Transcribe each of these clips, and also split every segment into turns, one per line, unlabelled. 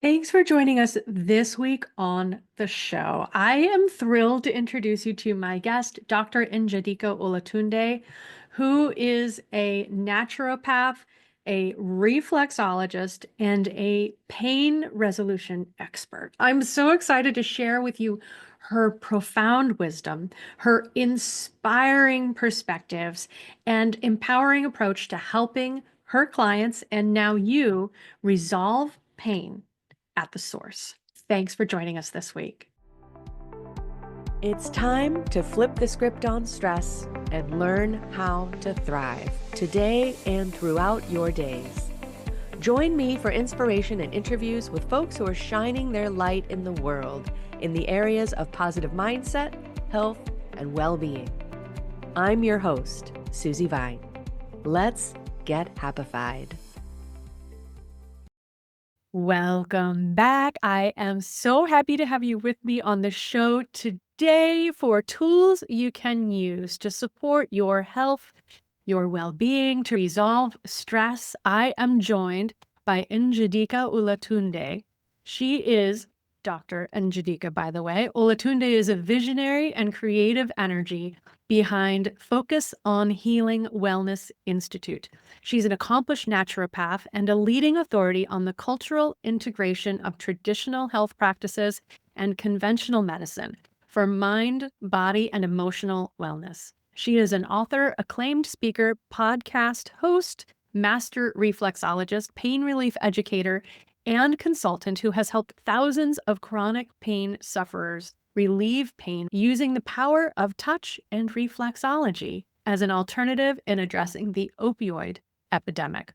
Thanks for joining us this week on the show. I am thrilled to introduce you to my guest, Dr. Njideka Olatunde, who is a naturopath, a reflexologist, and a pain resolution expert. I'm so excited to share with you her profound wisdom, her inspiring perspectives, and empowering approach to helping her clients and now you resolve pain at the source. Thanks for joining us this week.
It's time to flip the script on stress and learn how to thrive today and throughout your days. Join me for inspiration and interviews with folks who are shining their light in the world in the areas of positive mindset, health, and well-being. I'm your host, Susi Vine. Let's get happified.
Welcome back. I am so happy to have you with me on the show today for tools you can use to support your health, your well-being, to resolve stress. I am joined by Njideka Olatunde. She is Dr. Njideka, by the way. Olatunde is a visionary and creative energy behind Focus on Healing Wellness Institute. She's an accomplished naturopath and a leading authority on the cultural integration of traditional health practices and conventional medicine for mind, body, and emotional wellness. She is an author, acclaimed speaker, podcast host, master reflexologist, pain relief educator, and consultant who has helped thousands of chronic pain sufferers relieve pain using the power of touch and reflexology as an alternative in addressing the opioid epidemic.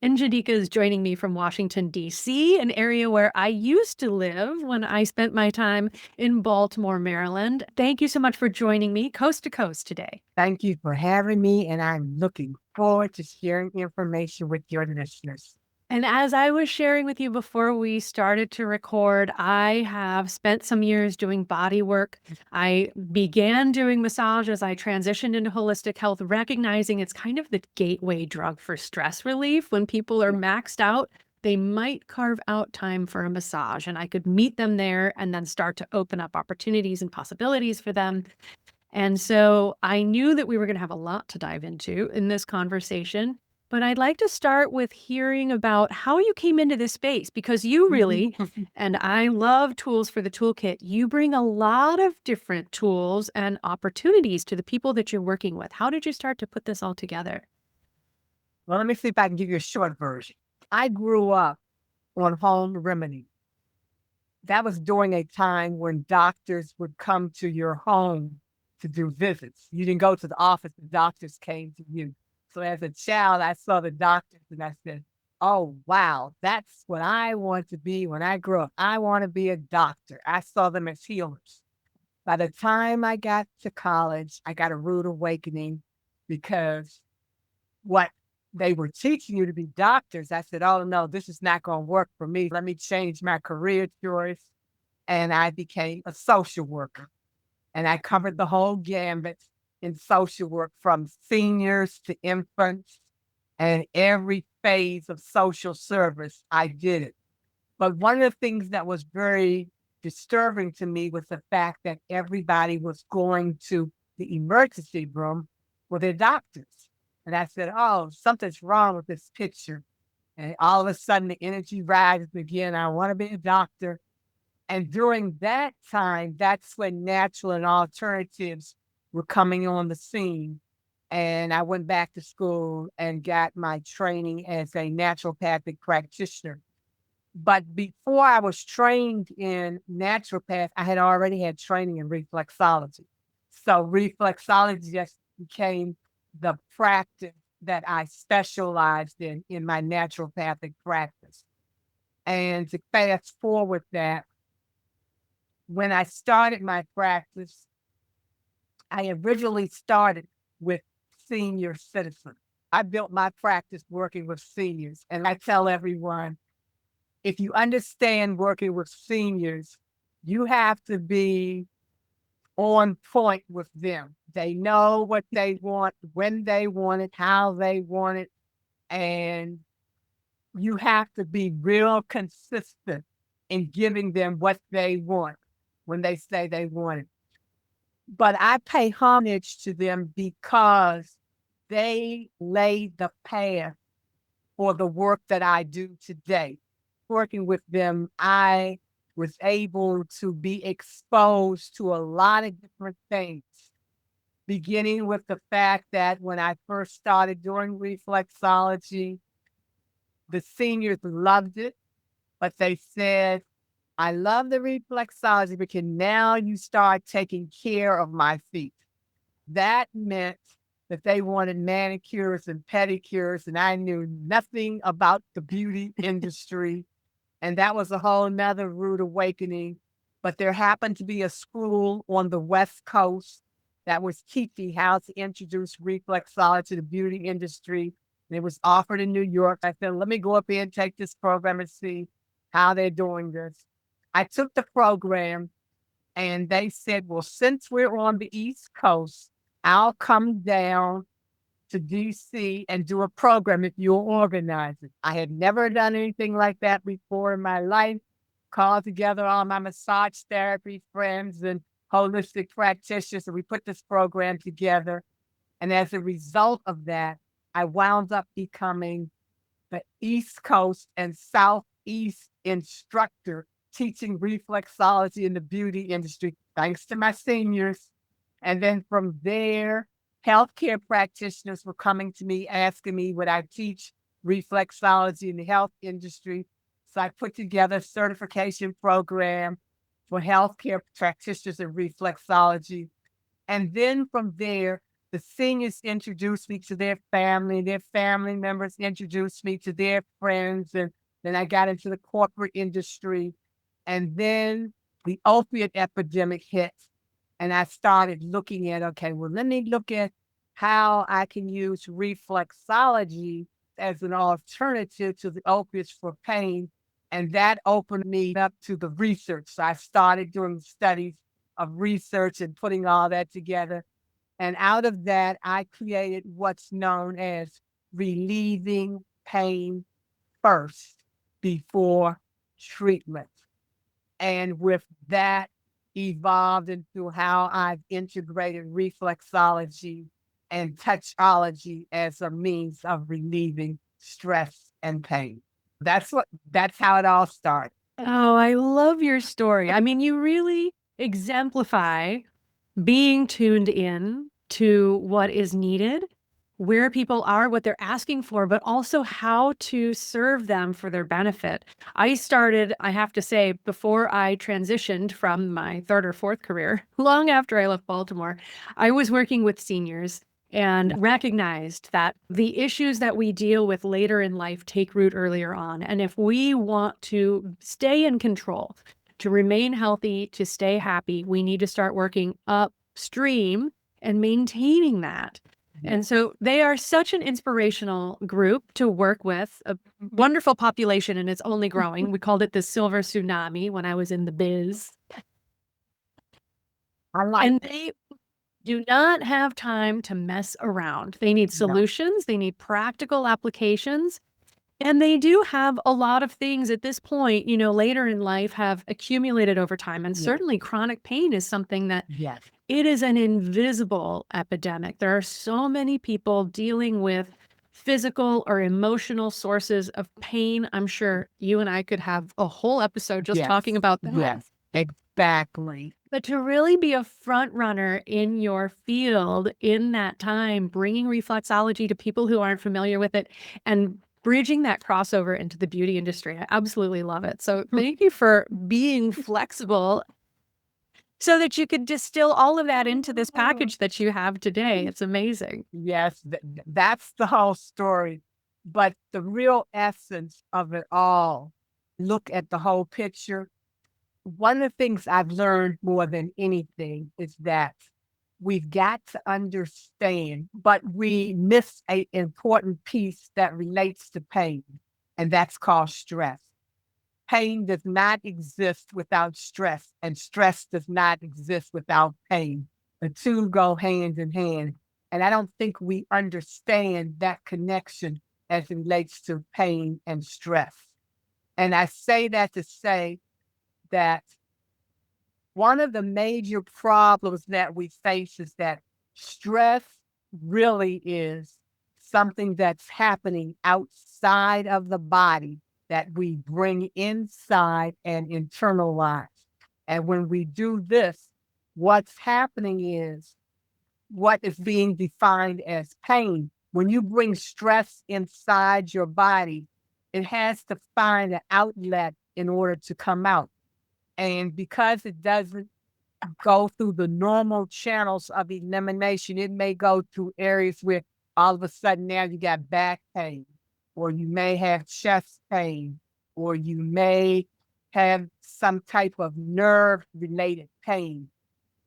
Njideka is joining me from Washington, D.C., an area where I used to live when I spent my time in Baltimore, Maryland. Thank you so much for joining me coast to coast today.
Thank you for having me, and I'm looking forward to sharing information with your listeners.
And as I was sharing with you before we started to record, I have spent some years doing body work. I began doing massage as I transitioned into holistic health, recognizing it's kind of the gateway drug for stress relief. When people are maxed out, they might carve out time for a massage, and I could meet them there and then start to open up opportunities and possibilities for them. And so I knew that we were going to have a lot to dive into in this conversation. But I'd like to start with hearing about how you came into this space, because you really, and I love tools for the toolkit, you bring a lot of different tools and opportunities to the people that you're working with. How did you start to put this all together?
Well, let me see if I can give you a short version. I grew up on home remedy. That was during a time when doctors would come to your home to do visits. You didn't go to the office, the doctors came to you. So as a child, I saw the doctors and I said, oh, wow, that's what I want to be when I grow up. I want to be a doctor. I saw them as healers. By the time I got to college, I got a rude awakening because what they were teaching you to be doctors, I said, oh, no, this is not going to work for me. Let me change my career choice. And I became a social worker. And I covered the whole gambit in social work, from seniors to infants, and every phase of social service, I did it. But one of the things that was very disturbing to me was the fact that everybody was going to the emergency room with their doctors. And I said, oh, something's wrong with this picture. And all of a sudden the energy rises again. I want to be a doctor. And during that time, that's when natural and alternatives were coming on the scene. And I went back to school and got my training as a naturopathic practitioner. But before I was trained in naturopath, I had already had training in reflexology. So reflexology just became the practice that I specialized in my naturopathic practice. And to fast forward that, when I started my practice, I originally started with senior citizens. I built my practice working with seniors. And I tell everyone, if you understand working with seniors, you have to be on point with them. They know what they want, when they want it, how they want it. And you have to be real consistent in giving them what they want when they say they want it. But I pay homage to them because they laid the path for the work that I do today. Working with them, I was able to be exposed to a lot of different things, beginning with the fact that when I first started doing reflexology, the seniors loved it, but they said, I love the reflexology, but can now you start taking care of my feet. That meant that they wanted manicures and pedicures, and I knew nothing about the beauty industry. And that was a whole nother rude awakening. But there happened to be a school on the West Coast that was teaching how to introduce reflexology to the beauty industry. And it was offered in New York. I said, let me go up here and take this program and see how they're doing this. I took the program and they said, well, since we're on the East Coast, I'll come down to DC and do a program if you'll organize it. I had never done anything like that before in my life. Called together all my massage therapy friends and holistic practitioners, and we put this program together. And as a result of that, I wound up becoming the East Coast and Southeast instructor teaching reflexology in the beauty industry, thanks to my seniors. And then from there, healthcare practitioners were coming to me, asking me would I teach reflexology in the health industry. So I put together a certification program for healthcare practitioners in reflexology. And then from there, the seniors introduced me to their family members introduced me to their friends, and then I got into the corporate industry. And then the opiate epidemic hit, and I started looking at, okay, well, let me look at how I can use reflexology as an alternative to the opiates for pain. And that opened me up to the research. So I started doing studies of research and putting all that together. And out of that, I created what's known as relieving pain first before treatment. And with that, evolved into how I've integrated reflexology and touchology as a means of relieving stress and pain. That's how it all started.
Oh, I love your story. I mean, you really exemplify being tuned in to what is needed, where people are, what they're asking for, but also how to serve them for their benefit. I started, I have to say, before I transitioned from my third or fourth career, long after I left Baltimore, I was working with seniors and recognized that the issues that we deal with later in life take root earlier on. And if we want to stay in control, to remain healthy, to stay happy, we need to start working upstream and maintaining that. And so they are such an inspirational group to work with, a wonderful population, and it's only growing. We called it the silver tsunami when I was in the biz. And they do not have time to mess around. They need solutions, they need practical applications. And they do have a lot of things at this point, later in life have accumulated over time. And certainly chronic pain is something that it is an invisible epidemic. There are so many people dealing with physical or emotional sources of pain. I'm sure you and I could have a whole episode just talking about that.
Yes, exactly.
But to really be a front runner in your field in that time, bringing reflexology to people who aren't familiar with it and bridging that crossover into the beauty industry, I absolutely love it. So thank you for being flexible so that you could distill all of that into this package that you have today. It's amazing.
Yes, that's the whole story. But the real essence of it all, look at the whole picture. One of the things I've learned more than anything is that we've got to understand, but we miss an important piece that relates to pain, and that's called stress. Pain does not exist without stress, and stress does not exist without pain. The two go hand in hand. And I don't think we understand that connection as it relates to pain and stress. And I say that to say that one of the major problems that we face is that stress really is something that's happening outside of the body that we bring inside and internalize. And when we do this, what's happening is what is being defined as pain. When you bring stress inside your body, it has to find an outlet in order to come out. And because it doesn't go through the normal channels of elimination, it may go through areas where all of a sudden now you got back pain, or you may have chest pain, or you may have some type of nerve related pain.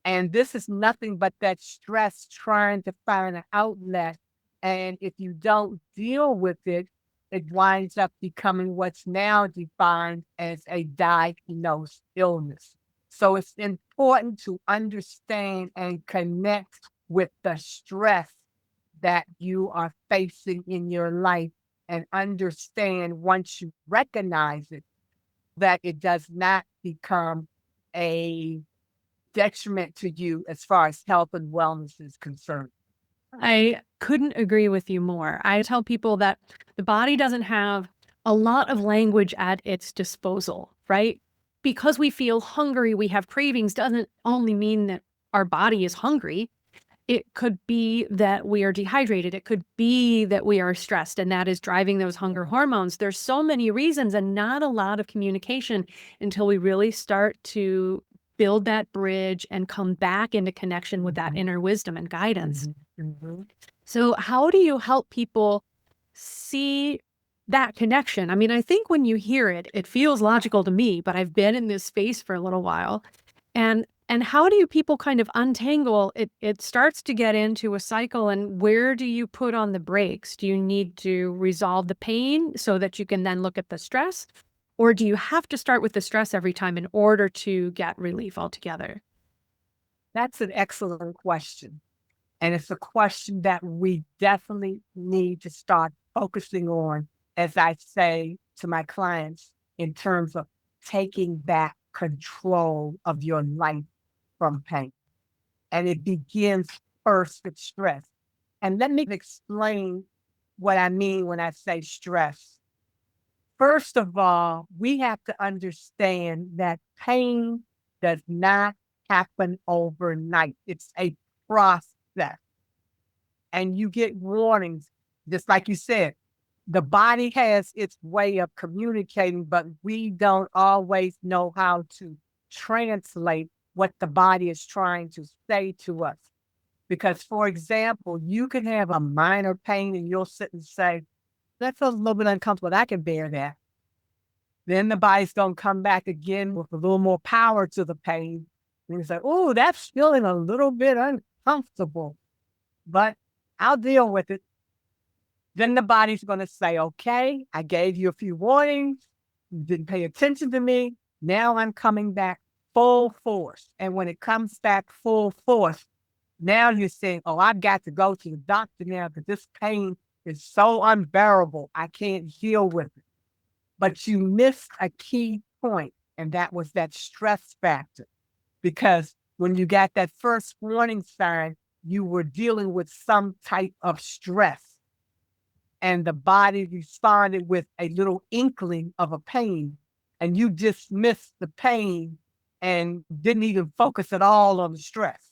And this is nothing but that stress trying to find an outlet. And if you don't deal with it, it winds up becoming what's now defined as a diagnosed illness. So it's important to understand and connect with the stress that you are facing in your life, and understand, once you recognize it, that it does not become a detriment to you as far as health and wellness is concerned.
I couldn't agree with you more. I tell people that the body doesn't have a lot of language at its disposal, right? Because we feel hungry, we have cravings, doesn't only mean that our body is hungry. It could be that we are dehydrated. It could be that we are stressed, and that is driving those hunger hormones. There's so many reasons, and not a lot of communication until we really start to build that bridge and come back into connection with that inner wisdom and guidance. So how do you help people see that connection? I mean, I think when you hear it, it feels logical to me, but I've been in this space for a little while. And how do you people kind of untangle it? It starts to get into a cycle, and where do you put on the brakes? Do you need to resolve the pain so that you can then look at the stress? Or do you have to start with the stress every time in order to get relief altogether?
That's an excellent question. And it's a question that we definitely need to start focusing on, as I say to my clients, in terms of taking back control of your life from pain. And it begins first with stress. And let me explain what I mean when I say stress. First of all, we have to understand that pain does not happen overnight. It's a process. And you get warnings, just like you said. The body has its way of communicating, but we don't always know how to translate what the body is trying to say to us. Because, for example, you can have a minor pain and you'll sit and say, that feels a little bit uncomfortable. I can bear that. Then the body's going to come back again with a little more power to the pain. And you say, oh, that's feeling a little bit uncomfortable, but I'll deal with it. Then the body's going to say, okay, I gave you a few warnings. You didn't pay attention to me. Now I'm coming back full force. And when it comes back full force, now you're saying, oh, I've got to go to the doctor now because this pain is so unbearable. I can't deal with it. But you missed a key point, and that was that stress factor. Because when you got that first warning sign, you were dealing with some type of stress. And the body responded with a little inkling of a pain, and you dismissed the pain and didn't even focus at all on the stress.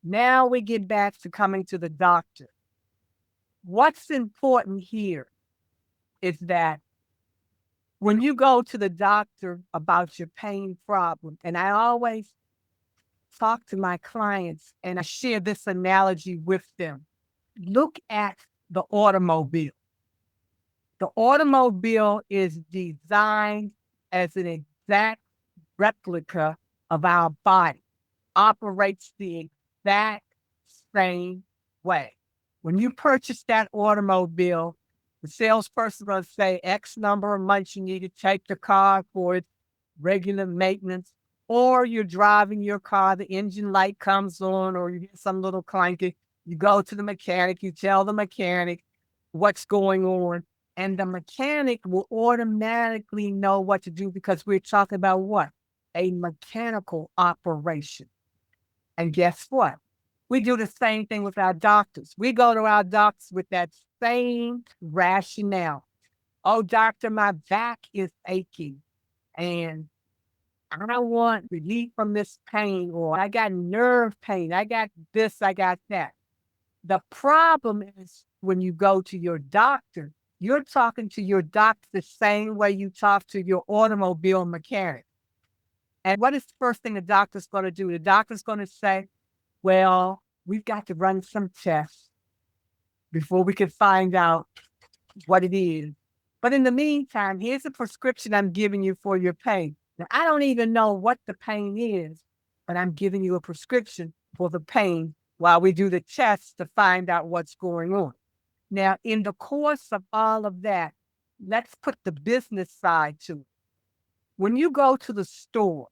Now we get back to coming to the doctor. What's important here is that when you go to the doctor about your pain problem, and I always talk to my clients and I share this analogy with them. Look at the automobile. The automobile is designed as an exact replica of our body, operates the exact same way. When you purchase that automobile, the salesperson will say X number of months you need to take the car for its regular maintenance, or you're driving your car, the engine light comes on, or you get some little clanky. You go to the mechanic, you tell the mechanic what's going on. And the mechanic will automatically know what to do because we're talking about what? A mechanical operation. And guess what? We do the same thing with our doctors. We go to our doctors with that same rationale. Oh, doctor, my back is aching and I want relief from this pain, or I got nerve pain. I got this, I got that. The problem is when you go to your doctor, you're talking to your doctor the same way you talk to your automobile mechanic. And what is the first thing the doctor's going to do? The doctor's going to say, well, we've got to run some tests before we can find out what it is. But in the meantime, here's a prescription I'm giving you for your pain. Now, I don't even know what the pain is, but I'm giving you a prescription for the pain while we do the tests to find out what's going on. Now, in the course of all of that, let's put the business side to it. When you go to the store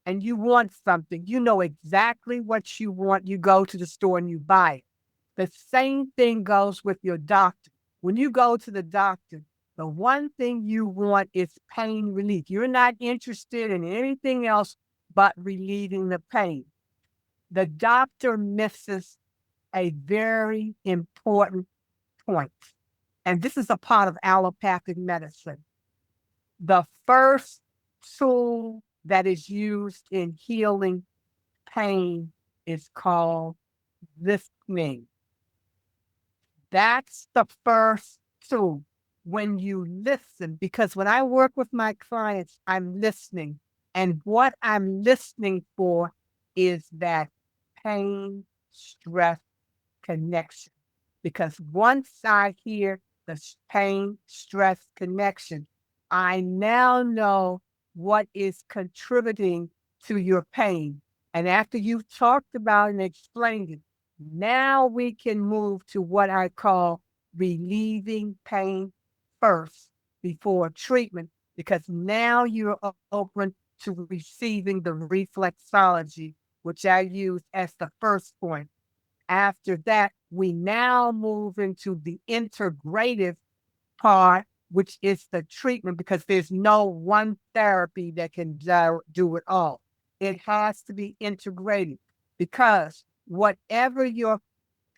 and you want something, you know exactly what you want. You go to the store and you buy it. The same thing goes with your doctor. When you go to the doctor, the one thing you want is pain relief. You're not interested in anything else but relieving the pain. The doctor misses a very important point. And this is a part of allopathic medicine. The first tool that is used in healing pain is called listening. That's the first tool. When you listen, because when I work with my clients, I'm listening. And what I'm listening for is that pain, stress connection. Because once I hear the pain, stress connection, I now know what is contributing to your pain. And after you've talked about and explained it, now we can move to what I call relieving pain first before treatment, because now you're open to receiving the reflexology, which I use as the first point. After that, we now move into the integrative part, which is the treatment, because there's no one therapy that can do it all. It has to be integrated, because whatever your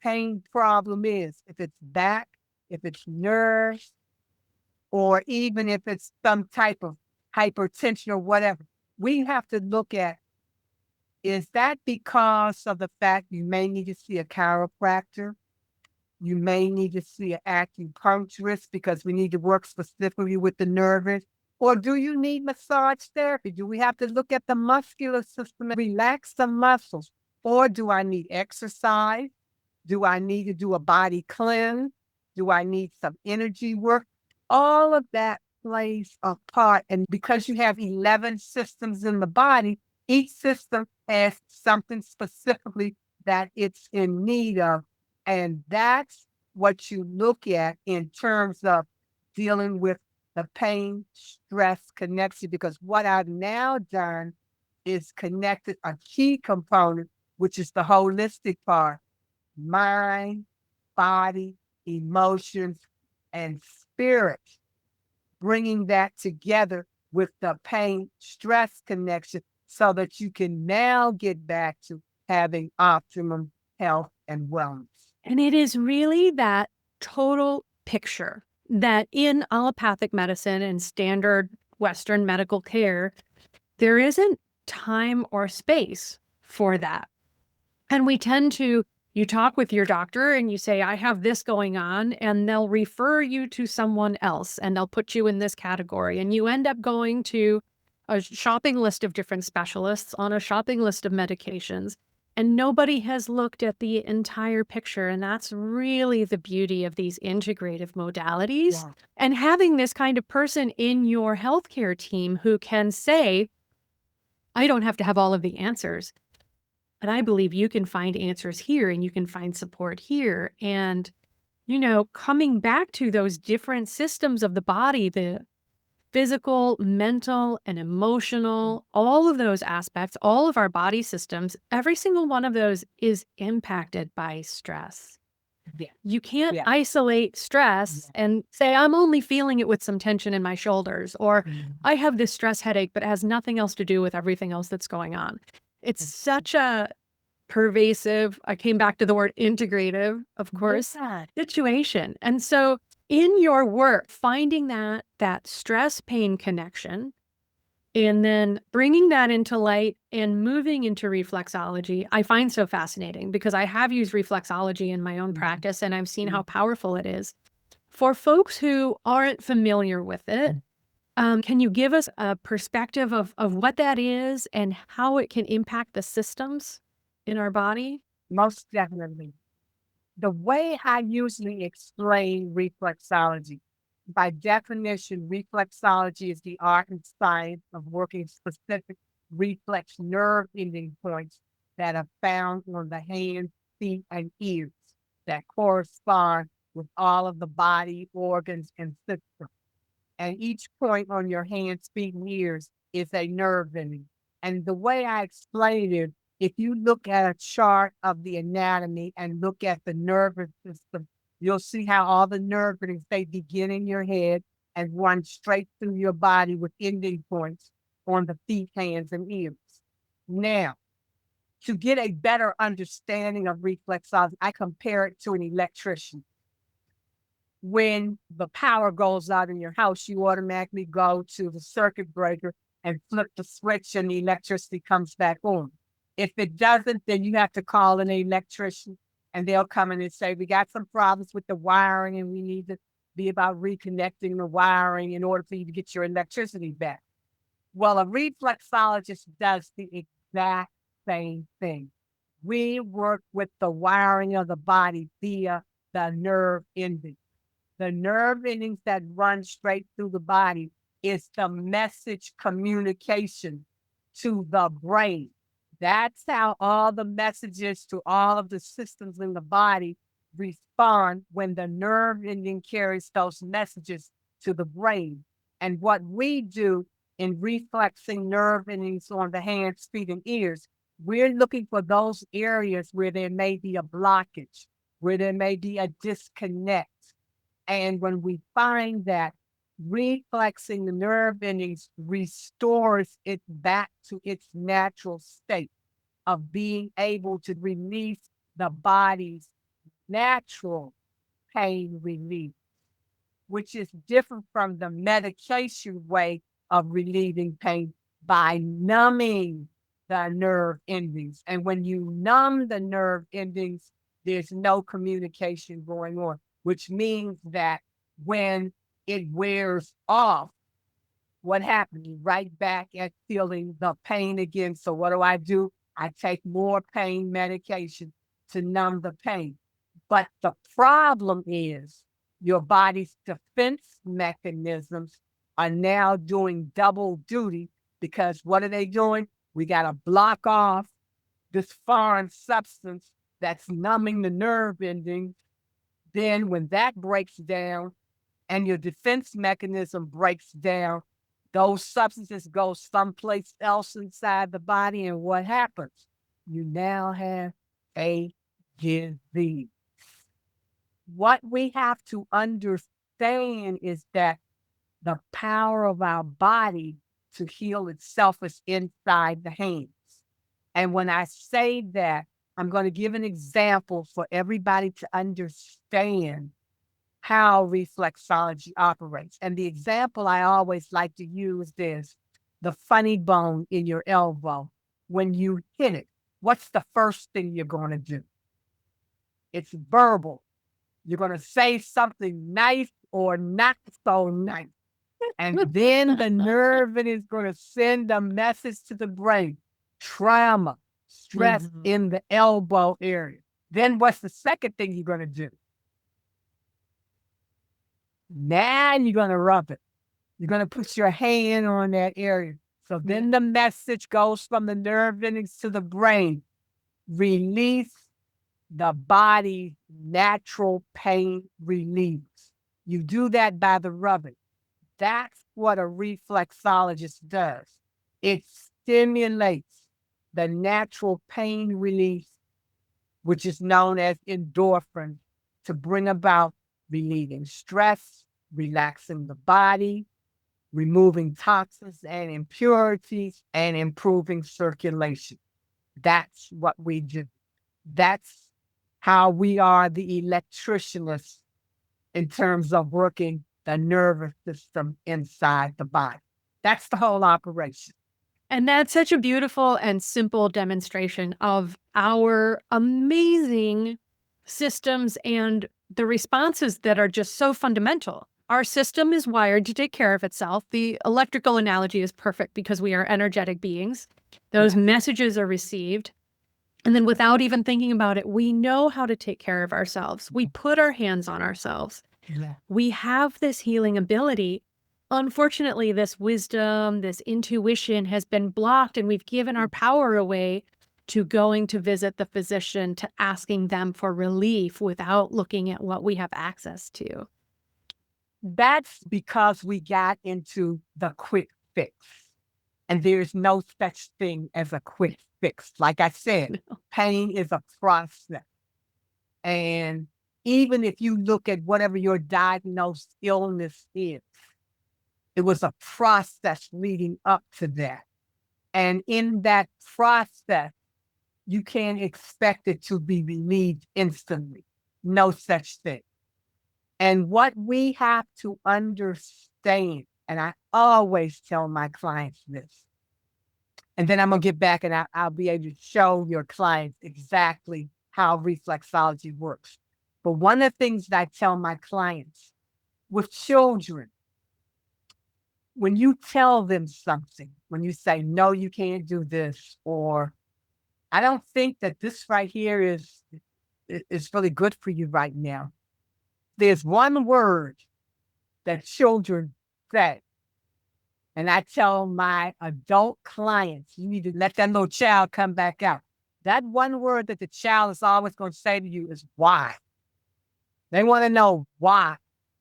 pain problem is, if it's back, if it's nerves, or even if it's some type of hypertension or whatever, we have to look at, is that because of the fact you may need to see a chiropractor? You may need to see an acupuncturist because we need to work specifically with the nerves. Or do you need massage therapy? Do we have to look at the muscular system and relax the muscles? Or do I need exercise? Do I need to do a body cleanse? Do I need some energy work? All of that plays a part. And because you have 11 systems in the body, each system has something specifically that it's in need of. And that's what you look at in terms of dealing with the pain, stress connection, because what I've now done is connected a key component, which is the holistic part: mind, body, emotions, and spirit, bringing that together with the pain stress connection so that you can now get back to having optimum health and wellness.
And it is really that total picture that in allopathic medicine and standard Western medical care, there isn't time or space for that. And we tend to, you talk with your doctor and you say, I have this going on, and they'll refer you to someone else and they'll put you in this category. And you end up going to a shopping list of different specialists on a shopping list of medications. And nobody has looked at the entire picture. And that's really the beauty of these integrative modalities.
Yeah.
And having this kind of person in your healthcare team who can say, I don't have to have all of the answers, but I believe you can find answers here and you can find support here. And, you know, coming back to those different systems of the body, the physical, mental, and emotional, all of those aspects, all of our body systems, every single one of those is impacted by stress.
Yeah.
You can't
Yeah.
isolate stress and say, I'm only feeling it with some tension in my shoulders, or I have this stress headache, but it has nothing else to do with everything else that's going on. It's such a pervasive, I came back to the word integrative, of course, situation. And so in your work, finding that stress pain connection and then bringing that into light and moving into reflexology, I find so fascinating because I have used reflexology in my own practice and I've seen how powerful it is. For folks who aren't familiar with it, can you give us a perspective of what that is and how it can impact the systems in our body?
Most definitely. The way I usually explain reflexology, by definition, reflexology is the art and science of working specific reflex nerve ending points that are found on the hands, feet, and ears that correspond with all of the body organs and systems. And each point on your hands, feet, and ears is a nerve ending. And the way I explain it, if you look at a chart of the anatomy and look at the nervous system, you'll see how all the nerve endings, they begin in your head and run straight through your body with ending points on the feet, hands, and ears. Now, to get a better understanding of reflexology, I compare it to an electrician. When the power goes out in your house, you automatically go to the circuit breaker and flip the switch and the electricity comes back on. If it doesn't, then you have to call an electrician and they'll come in and say, we got some problems with the wiring and we need to be about reconnecting the wiring in order for you to get your electricity back. Well, a reflexologist does the exact same thing. We work with the wiring of the body via the nerve ending. The nerve endings that run straight through the body is the message communication to the brain. That's how all the messages to all of the systems in the body respond when the nerve ending carries those messages to the brain. And what we do in reflexing nerve endings on the hands, feet, and ears, we're looking for those areas where there may be a blockage, where there may be a disconnect. And when we find that, reflexing the nerve endings restores it back to its natural state of being able to release the body's natural pain relief, which is different from the medication way of relieving pain by numbing the nerve endings. And when you numb the nerve endings, there's no communication going on, which means that when it wears off, what happens? You're right back at feeling the pain again. So what do? I take more pain medication to numb the pain. But the problem is your body's defense mechanisms are now doing double duty because what are they doing? We got to block off this foreign substance that's numbing the nerve endings. Then when that breaks down and your defense mechanism breaks down, those substances go someplace else inside the body. And what happens? You now have a disease. What we have to understand is that the power of our body to heal itself is inside the hands. And when I say that, I'm going to give an example for everybody to understand how reflexology operates. And the example I always like to use is the funny bone in your elbow. When you hit it, what's the first thing you're going to do? It's verbal. You're going to say something nice or not so nice. And then the nerve is going to send a message to the brain. Trauma, stress in the elbow area. Then what's the second thing you're going to do? Now you're going to rub it. You're going to put your hand on that area. So then the message goes from the nerve endings to the brain. Release the body's natural pain relief. You do that by the rubbing. That's what a reflexologist does. It stimulates the natural pain release, which is known as endorphin, to bring about relieving stress, relaxing the body, removing toxins and impurities, and improving circulation. That's what we do. That's how we are the electricianists in terms of working the nervous system inside the body. That's the whole operation.
And that's such a beautiful and simple demonstration of our amazing systems and the responses that are just so fundamental. Our system is wired to take care of itself. The electrical analogy is perfect because we are energetic beings. Those messages are received. And then without even thinking about it, we know how to take care of ourselves. We put our hands on ourselves.
Yeah.
We have this healing ability. Unfortunately, this wisdom, this intuition has been blocked, and we've given our power away to going to visit the physician, to asking them for relief without looking at what we have access to.
That's because we got into the quick fix. And there's no such thing as a quick fix. Like I said, pain is a process. And even if you look at whatever your diagnosed illness is, it was a process leading up to that. And in that process, you can't expect it to be relieved instantly. No such thing. And what we have to understand, and I always tell my clients this, and then I'm going to get back and I'll be able to show your clients exactly how reflexology works. But one of the things that I tell my clients with children, when you tell them something, when you say, no, you can't do this, or I don't think that this right here is really good for you right now. There's one word that children say, and I tell my adult clients, you need to let that little child come back out. That one word that the child is always going to say to you is why. They want to know why.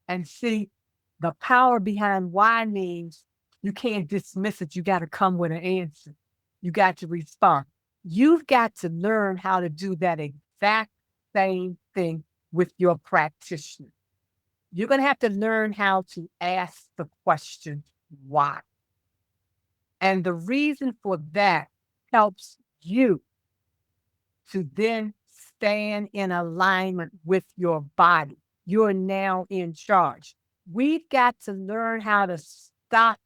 And see, the power behind why means you can't dismiss it. You got to come with an answer. You got to respond. You've got to learn how to do that exact same thing with your practitioner. You're going to have to learn how to ask the question, why? And the reason for that helps you to then stand in alignment with your body. You're now in charge. We've got to learn how to stop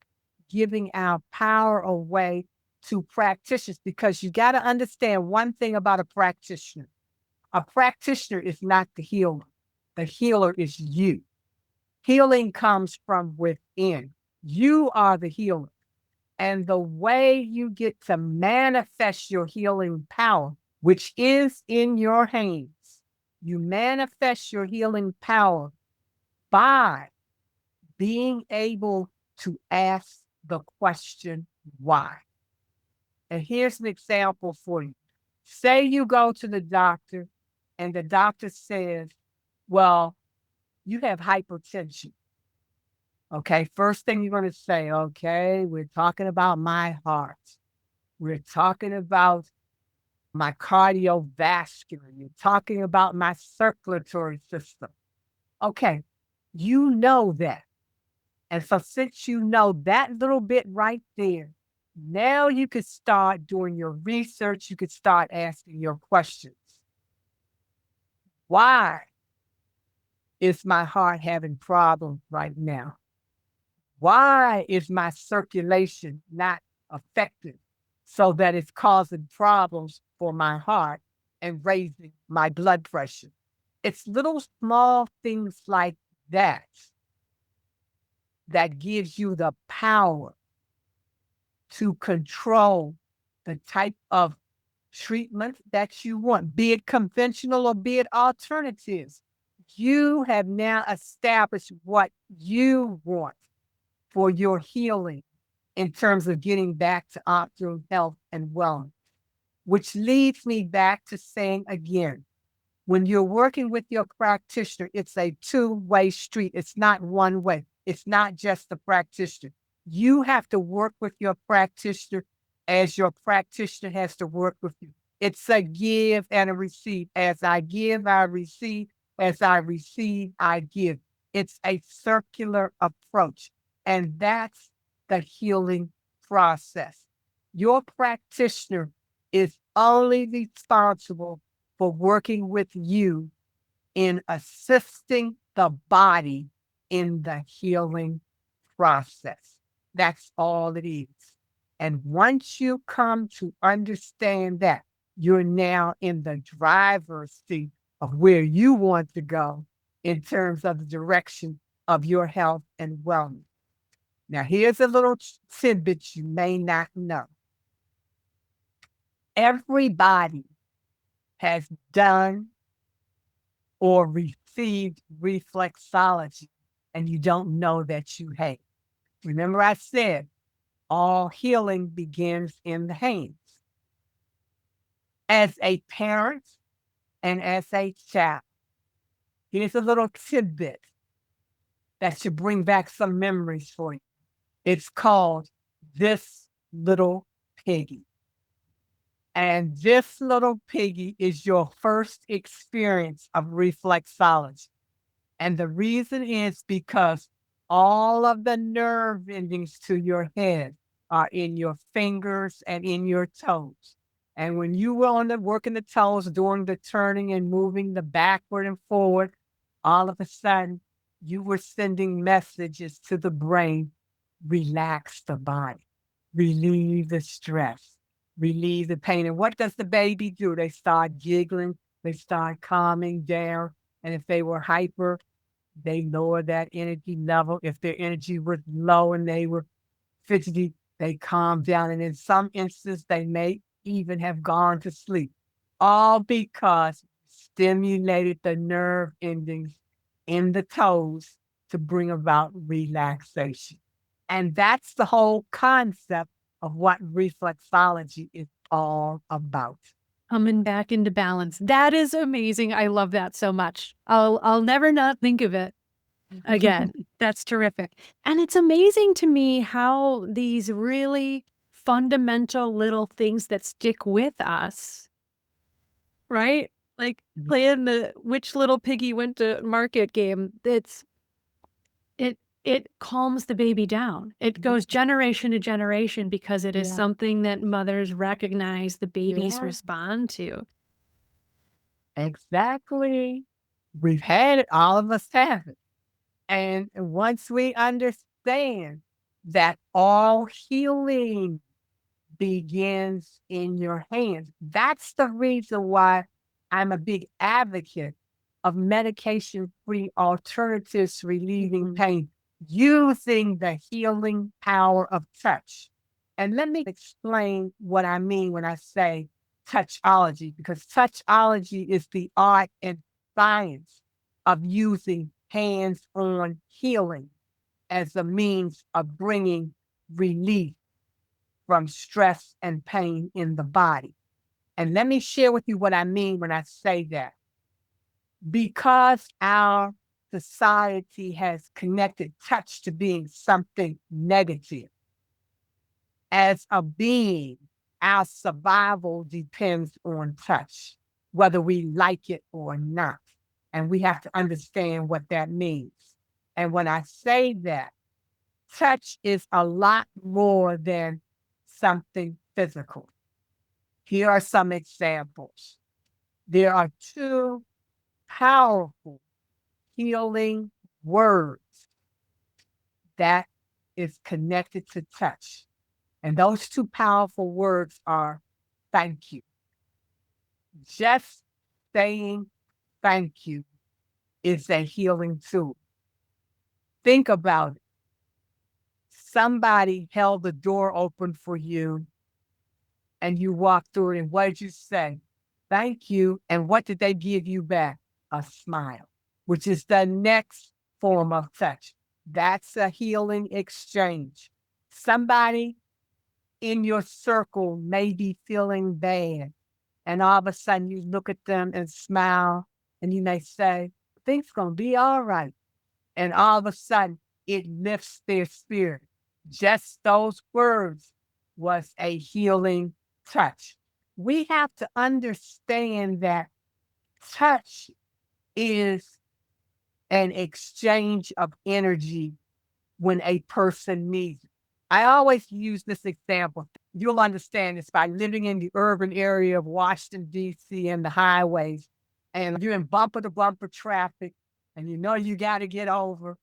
giving our power away to practitioners, because you got to understand one thing about a practitioner. A practitioner is not the healer. The healer is you. Healing comes from within. You are the healer. And the way you get to manifest your healing power, which is in your hands, you manifest your healing power by being able to ask the question, why? And here's an example for you. Say you go to the doctor and the doctor says, well, you have hypertension. Okay, first thing you're going to say, okay, we're talking about my heart. We're talking about my cardiovascular. You're talking about my circulatory system. Okay, you know that. And so since you know that little bit right there, now you could start doing your research. You could start asking your questions. Why is my heart having problems right now? Why is my circulation not effective so that it's causing problems for my heart and raising my blood pressure? It's little small things like that that gives you the power to control the type of treatment that you want, be it conventional or be it alternatives. You have now established what you want for your healing in terms of getting back to optimal health and wellness, which leads me back to saying again, when you're working with your practitioner, it's a two-way street. It's not one way. It's not just the practitioner. You have to work with your practitioner as your practitioner has to work with you. It's a give and a receive. As I give, I receive. As I receive, I give. It's a circular approach. And that's the healing process. Your practitioner is only responsible for working with you in assisting the body in the healing process. That's all it is. And once you come to understand that, you're now in the driver's seat of where you want to go in terms of the direction of your health and wellness. Now, here's a little tidbit you may not know. Everybody has done or received reflexology, and you don't know that you have. Remember, I said all healing begins in the hands. As a parent and as a child, here's a little tidbit that should bring back some memories for you. It's called This Little Piggy. And this little piggy is your first experience of reflexology. And the reason is because all of the nerve endings to your head are in your fingers and in your toes. And when you were on the working the toes, doing the turning and moving the backward and forward, all of a sudden you were sending messages to the brain, relax the body, relieve the stress, relieve the pain. And what does the baby do? They start giggling, they start calming down. And if they were hyper, they lower that energy level. If their energy was low and they were fidgety, they calm down. And in some instances, they may even have gone to sleep, all because stimulated the nerve endings in the toes to bring about relaxation. And that's the whole concept of what reflexology is all about.
Coming back into balance. That is amazing. I love that so much. I'll never not think of it again. That's terrific. And it's amazing to me how these really fundamental little things that stick with us, right? Like playing the which little piggy went to market game. It calms the baby down. It goes generation to generation because it is
Yeah.
something that mothers recognize the babies
Yeah.
respond to.
Exactly. We've had it, all of us have it. And once we understand that all healing begins in your hands, that's the reason why I'm a big advocate of medication-free alternatives relieving pain using the healing power of touch. And let me explain what I mean when I say touchology, because touchology is the art and science of using hands-on healing as a means of bringing relief from stress and pain in the body. And let me share with you what I mean when I say that. Because our society has connected touch to being something negative, as a being, our survival depends on touch, whether we like it or not. And we have to understand what that means. And when I say that, touch is a lot more than something physical. Here are some examples. There are two powerful healing words that is connected to touch. And those two powerful words are thank you. Just saying thank you is a healing tool. Think about it. Somebody held the door open for you and you walked through it, and what did you say? Thank you. And what did they give you back? A smile, which is the next form of touch. That's a healing exchange. Somebody in your circle may be feeling bad, and all of a sudden you look at them and smile, and you may say, things gonna be all right. And all of a sudden it lifts their spirit. Just those words was a healing touch. We have to understand that touch is an exchange of energy when a person needs it. I always use this example. You'll understand this by living in the urban area of Washington, D.C. and the highways, and you're in bumper to bumper traffic, and you know you got to get over,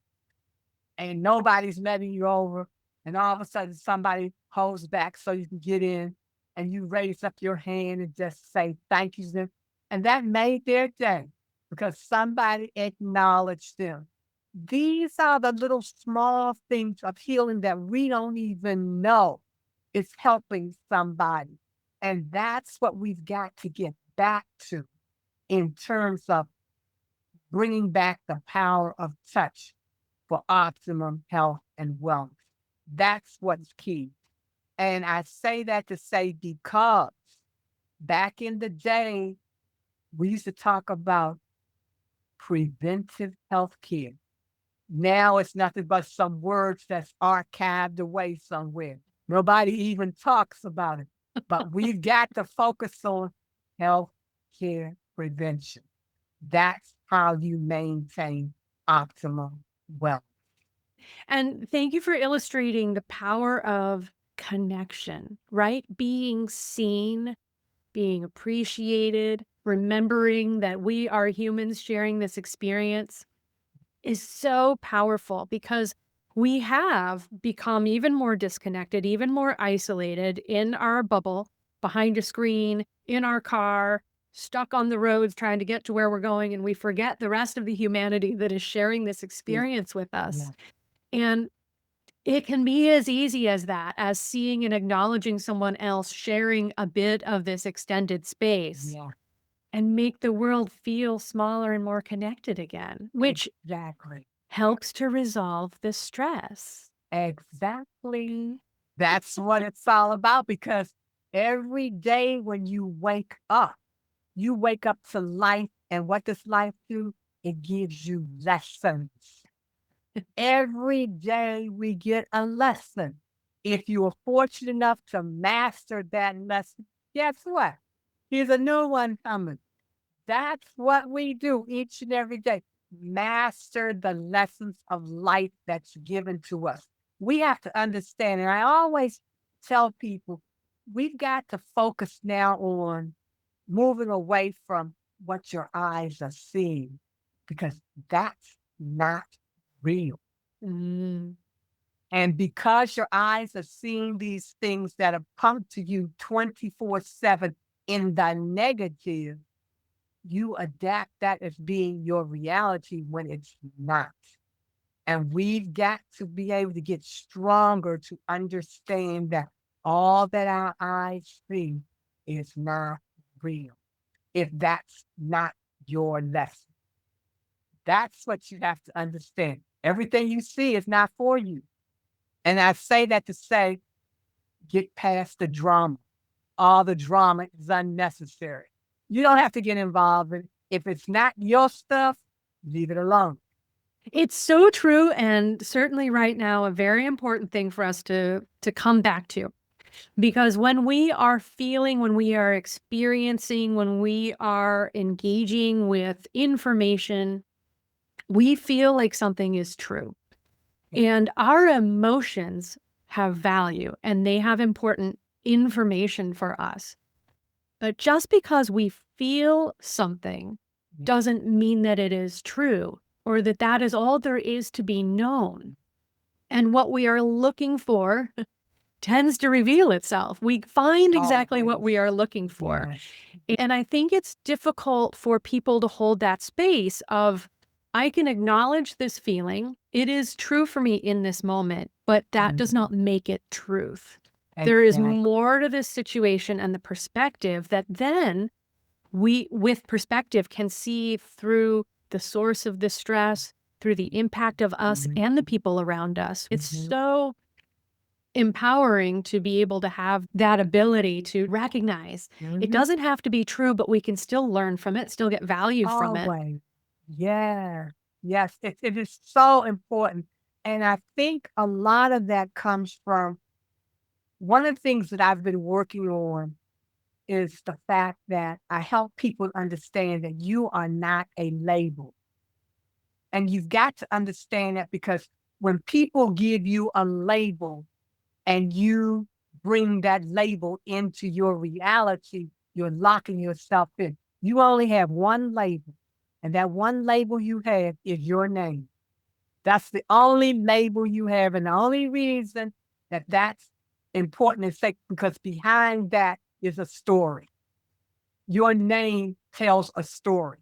and nobody's letting you over. And all of a sudden, somebody holds back so you can get in, and you raise up your hand and just say thank you to them. And that made their day because somebody acknowledged them. These are the little small things of healing that we don't even know is helping somebody. And that's what we've got to get back to in terms of bringing back the power of touch for optimum health and wellness. That's what's key. And I say that to say because back in the day, we used to talk about preventive health care. Now it's nothing but some words that's archived away somewhere. Nobody even talks about it. But we've got to focus on health care prevention. That's how you maintain optimum wealth.
And thank you for illustrating the power of connection, right? Being seen, being appreciated, remembering that we are humans sharing this experience is so powerful because we have become even more disconnected, even more isolated in our bubble, behind a screen, in our car, stuck on the roads trying to get to where we're going. And we forget the rest of the humanity that is sharing this experience with us. And it can be as easy as that, as seeing and acknowledging someone else sharing a bit of this extended space
Yeah,
and make the world feel smaller and more connected again, which
exactly.
helps to resolve the stress.
Exactly. That's what it's all about because every day when you wake up to life. And what does life do? It gives you lessons. Every day we get a lesson. If you are fortunate enough to master that lesson, guess what? Here's a new one coming. That's what we do each and every day. Master the lessons of life that's given to us. We have to understand, and I always tell people, we've got to focus now on moving away from what your eyes are seeing because that's not real.
Mm.
And because your eyes are seeing these things that are pumped to you 24/7 in the negative, you adapt that as being your reality when it's not. And we've got to be able to get stronger to understand that all that our eyes see is not real. If that's not your lesson, that's what you have to understand. Everything you see is not for you. And I say that to say, get past the drama. All the drama is unnecessary. You don't have to get involved in it. If it's not your stuff, leave it alone.
It's so true, and certainly right now, a very important thing for us to come back to. Because when we are feeling, when we are experiencing, when we are engaging with information, we feel like something is true. And our emotions have value and they have important information for us. But just because we feel something doesn't mean that it is true or that that is all there is to be known. And what we are looking for tends to reveal itself. We find exactly what we are looking for.
Yes.
And I think it's difficult for people to hold that space of, I can acknowledge this feeling. It is true for me in this moment, but that does not make it truth. There is
Exactly.
more to this situation and the perspective that then we, with perspective, can see through the source of the stress, through the impact of us and the people around us. It's so empowering to be able to have that ability to recognize it doesn't have to be true, but we can still learn from it, still get value from it.
Always. Yeah. Yes, it is so important. And I think a lot of that comes from one of the things that I've been working on is the fact that I help people understand that you are not a label. And you've got to understand that, because when people give you a label and you bring that label into your reality, you're locking yourself in. You only have one label, and that one label you have is your name. That's the only label you have, and the only reason that that's important is because behind that is a story. Your name tells a story.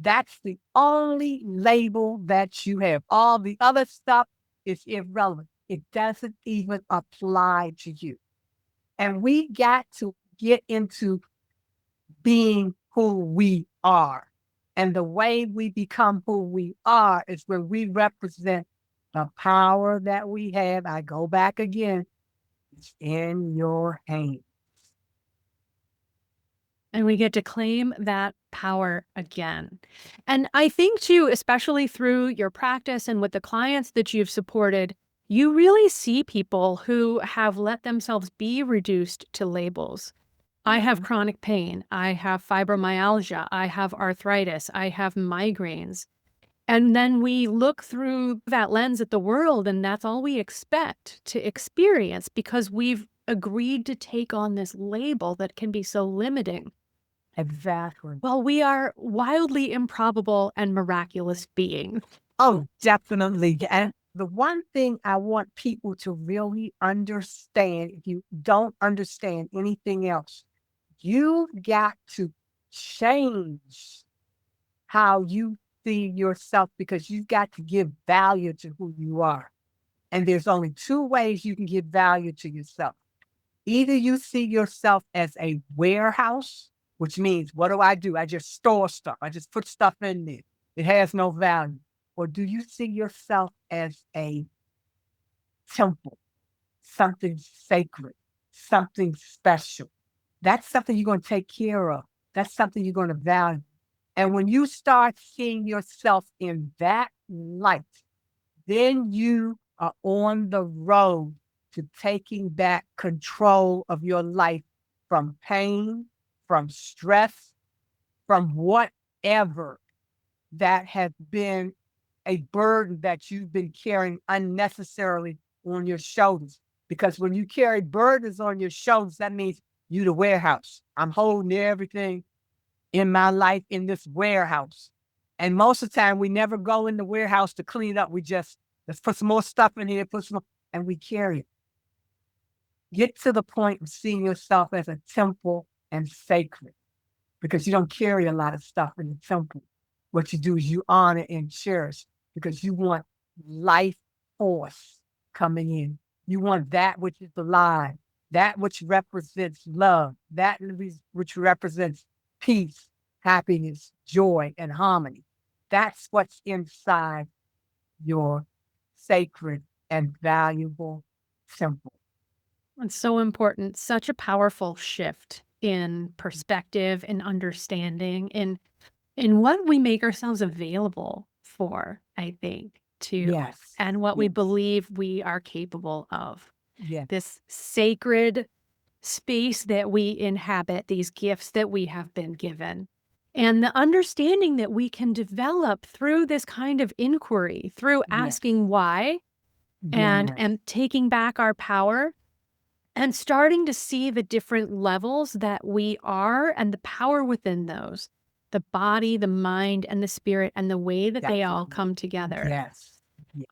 That's the only label that you have. All the other stuff is irrelevant. It doesn't even apply to you. And we got to get into being who we are. And the way we become who we are is when we represent the power that we have. I go back again. It's in your hands.
And we get to claim that power again. And I think too, especially through your practice and with the clients that you've supported, you really see people who have let themselves be reduced to labels. I have chronic pain. I have fibromyalgia. I have arthritis. I have migraines. And then we look through that lens at the world, and that's all we expect to experience because we've agreed to take on this label that can be so limiting.
Exactly.
Well, we are wildly improbable and miraculous beings.
Oh, definitely. And the one thing I want people to really understand, if you don't understand anything else, you've got to change how you see yourself, because you've got to give value to who you are. And there's only two ways you can give value to yourself. Either you see yourself as a warehouse, which means, what do? I just store stuff. I just put stuff in there. It has no value. Or do you see yourself as a temple, something sacred, something special? That's something you're going to take care of. That's something you're going to value. And when you start seeing yourself in that light, then you are on the road to taking back control of your life from pain, from stress, from whatever that has been a burden that you've been carrying unnecessarily on your shoulders. Because when you carry burdens on your shoulders, that means you the warehouse. I'm holding everything in my life in this warehouse. And most of the time, we never go in the warehouse to clean it up. We just, let's put some more stuff in here, and we carry it. Get to the point of seeing yourself as a temple and sacred, because you don't carry a lot of stuff in the temple. What you do is you honor and cherish, because you want life force coming in. You want that which is alive, that which represents love, that which represents peace, happiness, joy, and harmony. That's what's inside your sacred and valuable temple.
It's so important. Such a powerful shift in perspective and understanding in what we make ourselves available for, I think, too,
Yes.
and what we
Yes.
believe we are capable of.
Yes.
This sacred space that we inhabit, these gifts that we have been given, and the understanding that we can develop through this kind of inquiry, through asking why
Yes.
and taking back our power and starting to see the different levels that we are and the power within those, the body, the mind, and the spirit, and the way that they all come together.
Yes.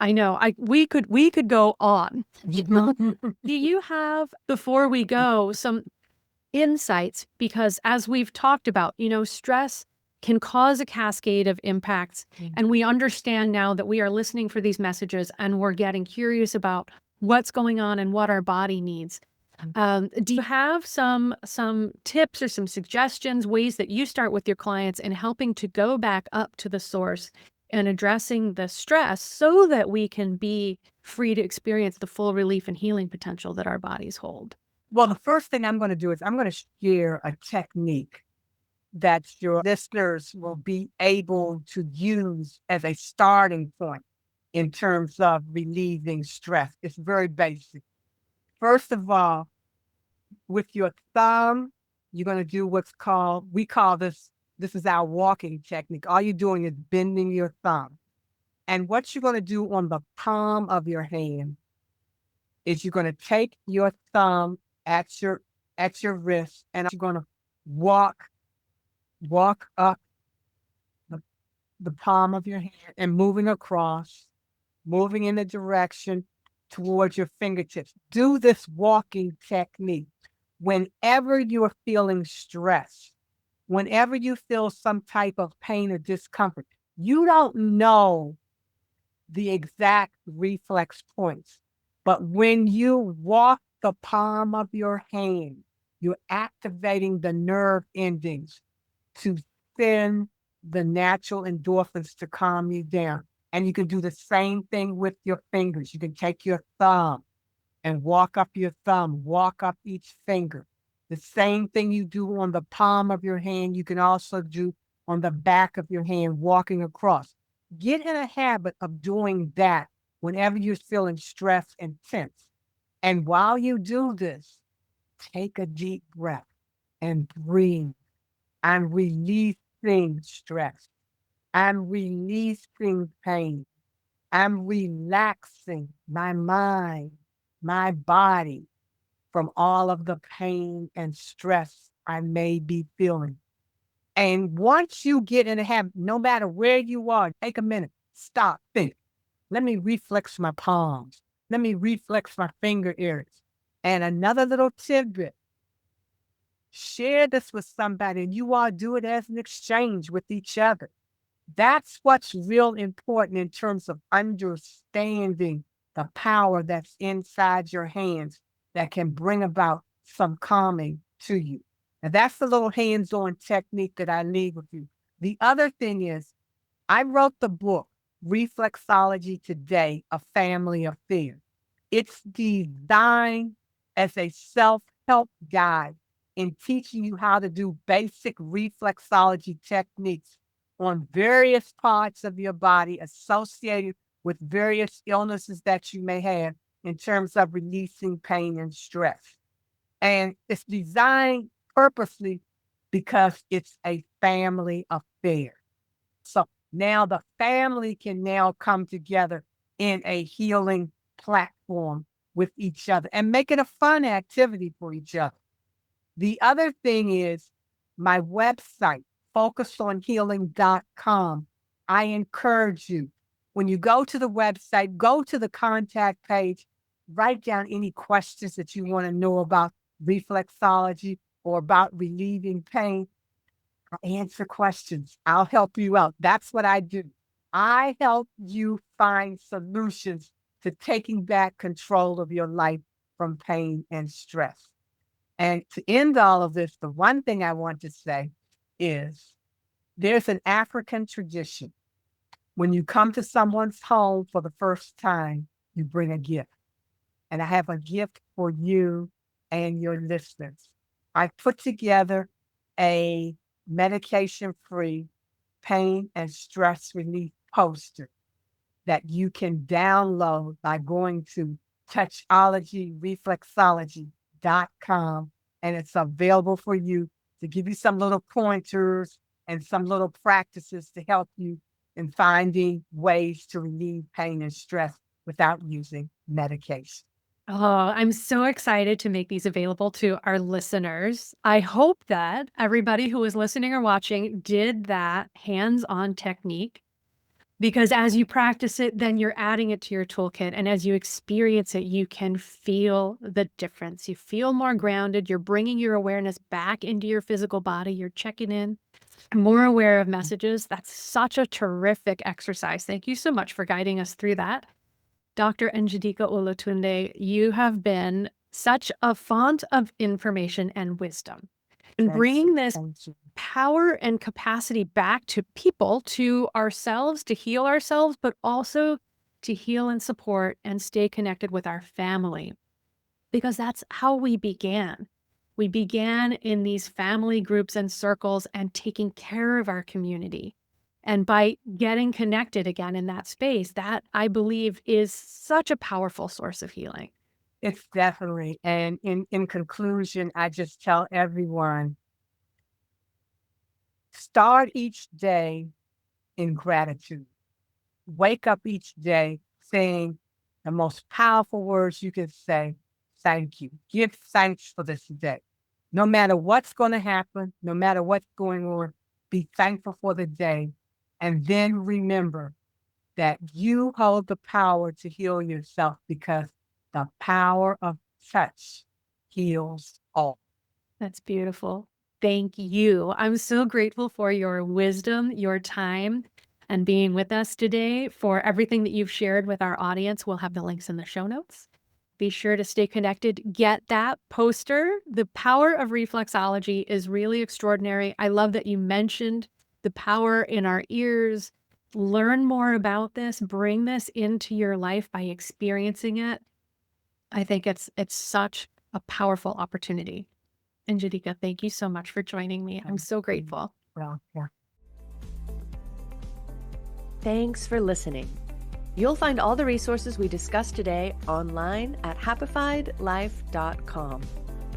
I know. We could go on. Do you have, before we go, some insights? Because as we've talked about, stress can cause a cascade of impacts. And we understand now that we are listening for these messages and we're getting curious about what's going on and what our body needs. Do you have some tips or some suggestions, ways that you start with your clients in helping to go back up to the source and addressing the stress so that we can be free to experience the full relief and healing potential that our bodies hold?
Well, the first thing I'm going to do is I'm going to share a technique that your listeners will be able to use as a starting point in terms of relieving stress. It's very basic. First of all, with your thumb, you're going to do what's called, we call this is our walking technique. All you're doing is bending your thumb. And what you're going to do on the palm of your hand is you're going to take your thumb at your wrist, and you're going to walk up the palm of your hand and moving across, moving in a direction towards your fingertips. Do this walking technique whenever you're feeling stressed, whenever you feel some type of pain or discomfort. You don't know the exact reflex points, but when you walk the palm of your hand, you're activating the nerve endings to send the natural endorphins to calm you down. And you can do the same thing with your fingers. You can take your thumb and walk up your thumb, walk up each finger. The same thing you do on the palm of your hand, you can also do on the back of your hand, walking across. Get in a habit of doing that whenever you're feeling stressed and tense. And while you do this, take a deep breath and breathe and releasing stress. I'm releasing pain. I'm relaxing my mind, my body from all of the pain and stress I may be feeling. And once you get in a habit, no matter where you are, take a minute, stop, think. Let me reflex my palms. Let me reflex my finger areas. And another little tidbit, share this with somebody, and you all do it as an exchange with each other. That's what's real important in terms of understanding the power that's inside your hands that can bring about some calming to you. And that's the little hands-on technique that I leave with you. The other thing is, I wrote the book, Reflexology Today, A Family Affair. It's designed as a self-help guide in teaching you how to do basic reflexology techniques on various parts of your body associated with various illnesses that you may have in terms of releasing pain and stress. And it's designed purposely because it's a family affair. So now the family can now come together in a healing platform with each other and make it a fun activity for each other. The other thing is my website, focusonhealing.com. I encourage you, when you go to the website, go to the contact page, write down any questions that you want to know about reflexology or about relieving pain. I'll answer questions. I'll help you out. That's what I do. I help you find solutions to taking back control of your life from pain and stress. And to end all of this, the one thing I want to say is there's an African tradition. When you come to someone's home for the first time, you bring a gift. And I have a gift for you and your listeners. I put together a medication-free pain and stress relief poster that you can download by going to touchologyreflexology.com, and it's available for you to give you some little pointers and some little practices to help you in finding ways to relieve pain and stress without using medication.
Oh, I'm so excited to make these available to our listeners. I hope that everybody who is listening or watching did that hands-on technique, because as you practice it, then you're adding it to your toolkit. And as you experience it, you can feel the difference. You feel more grounded. You're bringing your awareness back into your physical body. You're checking in, more aware of messages. That's such a terrific exercise. Thank you so much for guiding us through that. Dr. Njideka Olatunde, you have been such a font of information and wisdom. And bringing this power and capacity back to people, to ourselves, to heal ourselves, but also to heal and support and stay connected with our family. Because that's how we began. We began in these family groups and circles and taking care of our community. And by getting connected again in that space, that I believe is such a powerful source of healing.
It's definitely. And in conclusion, I just tell everyone Start each day in gratitude. Wake up each day saying the most powerful words you can say, thank you. Give thanks for this day. No matter what's going to happen, no matter what's going on, be thankful for the day. And then remember that you hold the power to heal yourself, because the power of touch heals all.
That's beautiful. Thank you. I'm so grateful for your wisdom, your time, and being with us today. For everything that you've shared with our audience, we'll have the links in the show notes. Be sure to stay connected. Get that poster. The power of reflexology is really extraordinary. I love that you mentioned the power in our ears. Learn more about this. Bring this into your life by experiencing it. I think it's such a powerful opportunity. And Njideka, thank you so much for joining me. I'm so grateful.
Well, yeah.
Thanks for listening. You'll find all the resources we discussed today online at happifiedlife.com,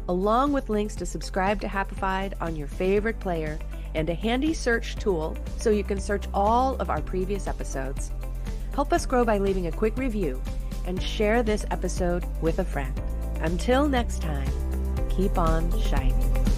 along with links to subscribe to Happified on your favorite player and a handy search tool so you can search all of our previous episodes. Help us grow by leaving a quick review and share this episode with a friend. Until next time, keep on shining.